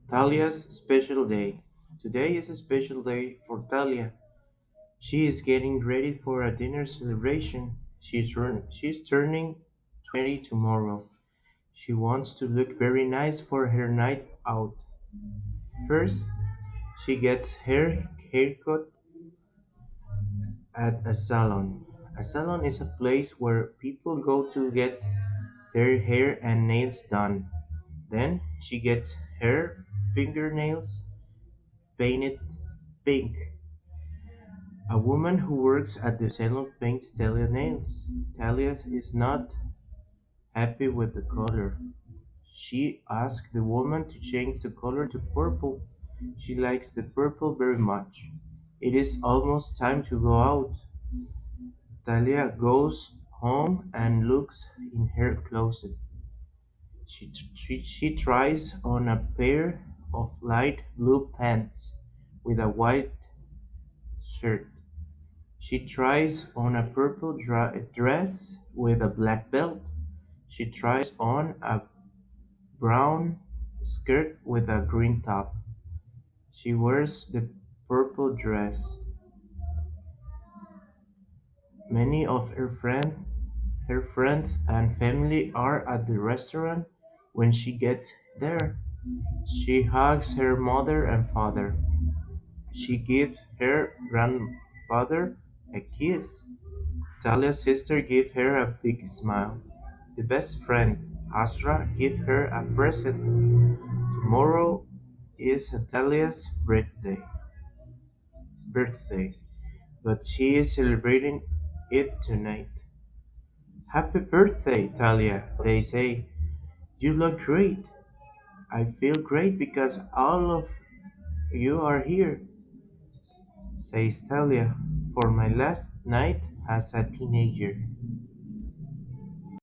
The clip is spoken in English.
Talia's special day. Today is a special day for Talia. She is getting ready for a dinner celebration. She's turning 20 tomorrow. She wants to look very nice for her night out. First, she gets her haircut at a salon. A salon is a place where people go to get their hair and nails done. Then she gets her fingernails painted pink. A woman who works at the salon paints Talia nails. Talia is not happy with the color. She asks the woman to change the color to purple. She likes the purple very much. It is almost time to go out. Talia goes home and looks in her closet. She tries on a pair of light blue pants with a white shirt. She tries on a purple dress with a black belt. She tries on a brown skirt with a green top. She wears the purple dress. Many of her friends and family are at the restaurant when she gets there. She hugs her mother and father. She gives her grandfather a kiss. Talia's sister gave her a big smile. The best friend, Asra, gave her a present. Tomorrow is Talia's birthday, but she is celebrating it tonight. Happy birthday, Talia, they say. You look great. I feel great because all of you are here, says Talia, for my last night as a teenager.